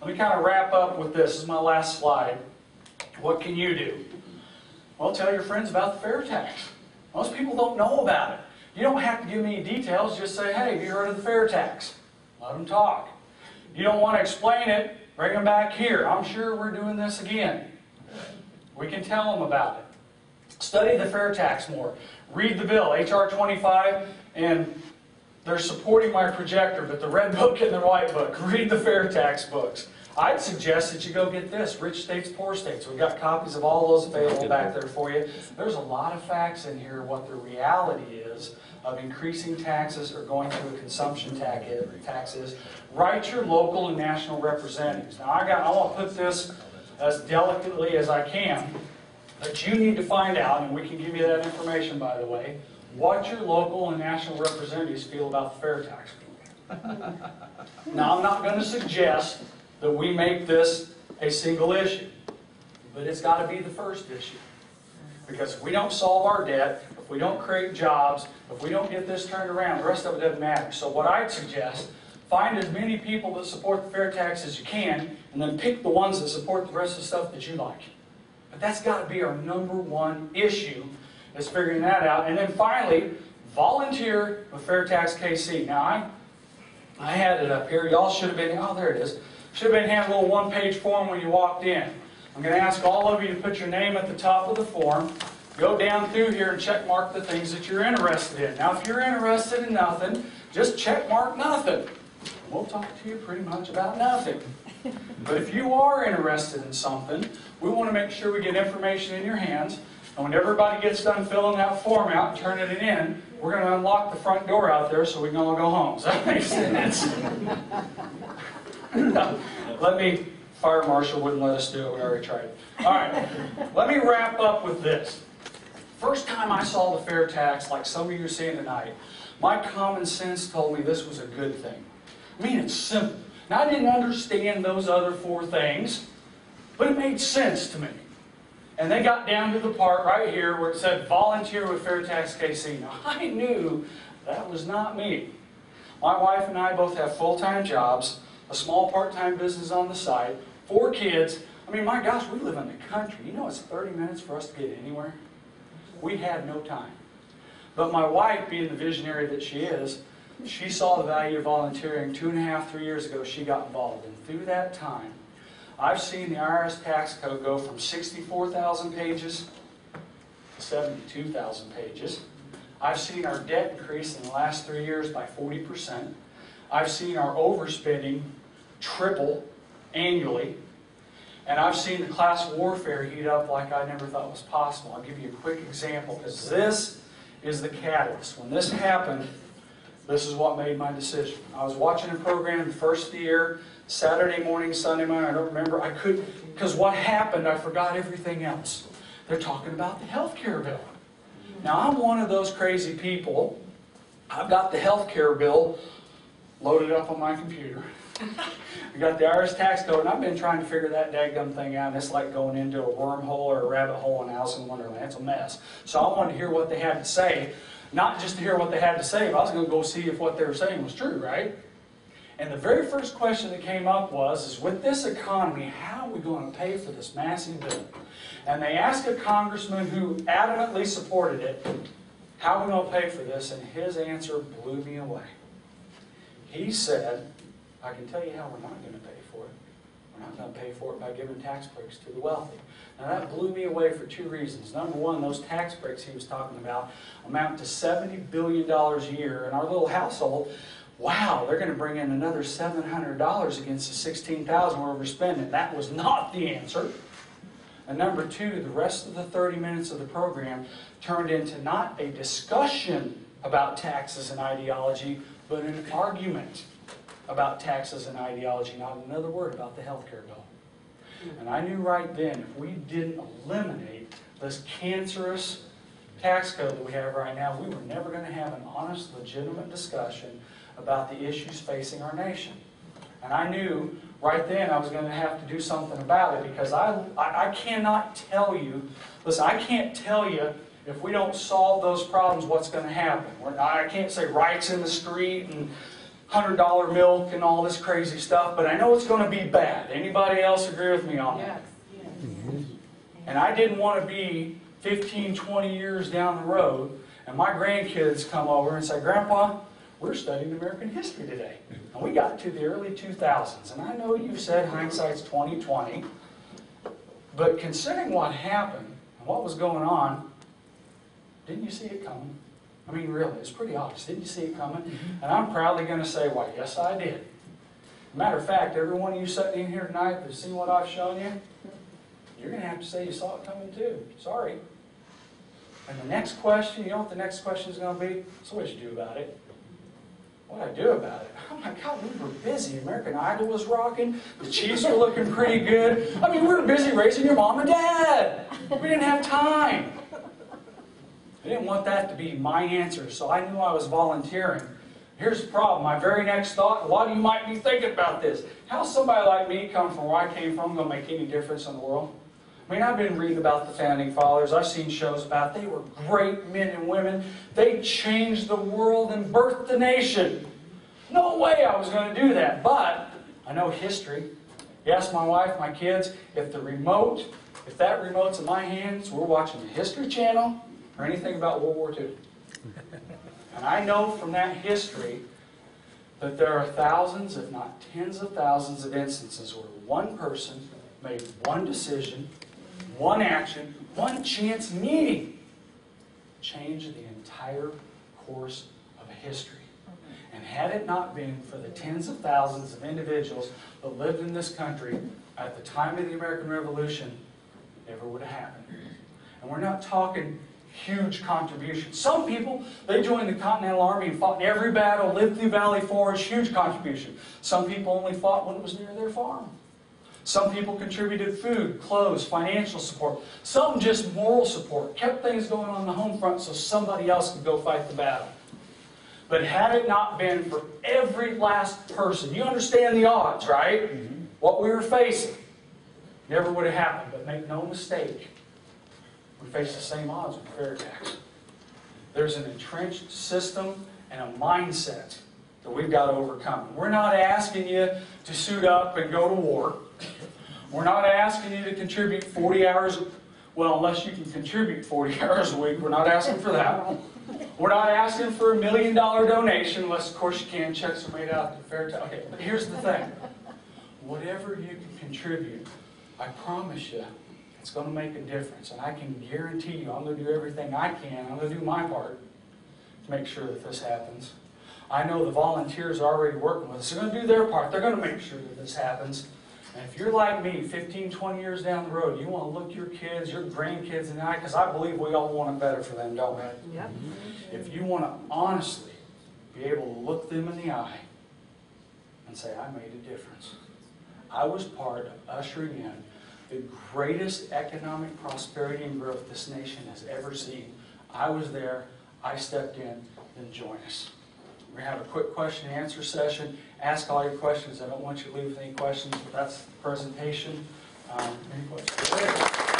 let me kind of wrap up with this. This is my last slide. What can you do? Well, tell your friends about the fair tax. Most people don't know about it. You don't have to give me any details. Just say, hey, have you heard of the fair tax? Let them talk. You don't want to explain it, bring them back here. I'm sure we're doing this again. We can tell them about it. Study the fair tax more. Read the bill, HR 25, and they're supporting my projector, but the red book and the white book. Read the fair tax books. I'd suggest that you go get this, Rich States, Poor States. We've got copies of all those available back there for you. There's a lot of facts in here what the reality is of increasing taxes or going through a consumption tax is. Write your local and national representatives. Now I want to put this as delicately as I can, but you need to find out, and we can give you that information by the way, what your local and national representatives feel about the fair tax. Now I'm not going to suggest that we make this a single issue, but it's got to be the first issue. Because if we don't solve our debt, if we don't create jobs, if we don't get this turned around, the rest of it doesn't matter. So what I'd suggest, find as many people that support the fair tax as you can, and then pick the ones that support the rest of the stuff that you like. But that's got to be our #1 issue, is figuring that out. And then finally, volunteer with FairTax KC. Now I had it up here. Y'all should have been, oh there it is. Should have been handed a little one-page form when you walked in. I'm going to ask all of you to put your name at the top of the form. Go down through here and check mark the things that you're interested in. Now if you're interested in nothing, just check mark nothing. We'll talk to you pretty much about nothing. But if you are interested in something, we want to make sure we get information in your hands. And when everybody gets done filling that form out and turning it in, we're going to unlock the front door out there so we can all go home. Does that make sense? Fire marshal wouldn't let us do it. We already tried it. All right, let me wrap up with this. First time I saw the fair tax, like some of you are seeing tonight, my common sense told me this was a good thing. I mean, it's simple. Now, I didn't understand those other 4 things, but it made sense to me. And they got down to the part right here where it said, volunteer with FairTax KC. Now, I knew that was not me. My wife and I both have full-time jobs, a small part-time business on the side, 4 kids. I mean, my gosh, we live in the country. You know it's 30 minutes for us to get anywhere? We had no time. But my wife, being the visionary that she is, she saw the value of volunteering. 2.5, 3 years ago, she got involved. And through that time, I've seen the IRS tax code go from 64,000 pages to 72,000 pages. I've seen our debt increase in the last 3 years by 40%. I've seen our overspending triple annually. And I've seen the class warfare heat up like I never thought was possible. I'll give you a quick example, because this is the catalyst. When this happened, this is what made my decision. I was watching a program the first of the year, Saturday morning, Sunday morning, I don't remember. I couldn't, because what happened, I forgot everything else. They're talking about the health care bill. Now, I'm one of those crazy people. I've got the health care bill loaded up on my computer. I got the IRS tax code, and I've been trying to figure that daggum thing out, and it's like going into a wormhole or a rabbit hole in Alice in Wonderland. It's a mess. So I wanted to hear what they had to say, not just to hear what they had to say, but I was going to go see if what they were saying was true, right? And the very first question that came up was, with this economy, how are we going to pay for this massive bill? And they asked a congressman who adamantly supported it, how are we going to pay for this? And his answer blew me away. He said, I can tell you how we're not going to pay for it. We're not going to pay for it by giving tax breaks to the wealthy. Now that blew me away for 2 reasons. Number one, those tax breaks he was talking about amount to $70 billion a year in our little household. Wow, they're going to bring in another $700 against the $16,000 we're overspending. That was not the answer. And number two, the rest of the 30 minutes of the program turned into not a discussion about taxes and ideology, but an argument about taxes and ideology, not another word about the health care bill. And I knew right then, if we didn't eliminate this cancerous tax code that we have right now, we were never going to have an honest, legitimate discussion about the issues facing our nation. And I knew right then I was going to have to do something about it, because I cannot tell you, listen, I can't tell you if we don't solve those problems what's going to happen. I can't say riots in the street and $100 milk and all this crazy stuff, but I know it's going to be bad. Anybody else agree with me on that? Yes. And I didn't want to be 15, 20 years down the road, and my grandkids come over and say, Grandpa, we're studying American history today. And we got to the early 2000s. And I know you said hindsight's 20/20, but considering what happened and what was going on, didn't you see it coming? I mean, really, it's pretty obvious. Didn't you see it coming? And I'm proudly going to say, why, yes, I did. Matter of fact, every one of you sitting in here tonight that's seen what I've shown you, you're going to have to say you saw it coming too. Sorry. And the next question, you know what the next question is going to be? So what did you do about it? What did I do about it? Oh my God, we were busy. American Idol was rocking. The Chiefs were looking pretty good. I mean, we were busy raising your mom and dad. We didn't have time. I didn't want that to be my answer, so I knew I was volunteering. Here's the problem. My very next thought, what you might be thinking about this? How's somebody like me come from where I came from going to make any difference in the world? I mean, I've been reading about the Founding Fathers. I've seen shows about it. They were great men and women. They changed the world and birthed the nation. No way I was going to do that, but I know history. You ask my wife, my kids, if that remote's in my hands, we're watching the History Channel or anything about World War II. And I know from that history that there are thousands, if not tens of thousands of instances where one person made one decision, one action, one chance meeting changed the entire course of history. And had it not been for the tens of thousands of individuals that lived in this country at the time of the American Revolution, it never would have happened. And we're not talking huge contributions. Some people, they joined the Continental Army and fought in every battle, lived through Valley Forge, huge contribution. Some people only fought when it was near their farm. Some people contributed food, clothes, financial support. Some just moral support, kept things going on the home front so somebody else could go fight the battle. But had it not been for every last person, you understand the odds, right? What we were facing never would have happened. But make no mistake, we face the same odds with FairTax. There's an entrenched system and a mindset that we've got to overcome. We're not asking you to suit up and go to war. We're not asking you to contribute 40 hours, well, unless you can contribute 40 hours a week. We're not asking for that. We're not asking for $1 million donation, unless, of course, you can. Checks are made out to FairTax. Okay, but here's the thing. Whatever you can contribute, I promise you, it's going to make a difference. And I can guarantee you, I'm going to do everything I can. I'm going to do my part to make sure that this happens. I know the volunteers are already working with us. They're going to do their part. They're going to make sure that this happens. And if you're like me, 15, 20 years down the road, you want to look your kids, your grandkids in the eye, because I believe we all want it better for them, don't we? Yep. If you want to honestly be able to look them in the eye and say, I made a difference. I was part of ushering in the greatest economic prosperity and growth this nation has ever seen. I was there. I stepped in. Then join us. We're going to have a quick question and answer session. Ask all your questions. I don't want you to leave with any questions, but that's the presentation. Any questions?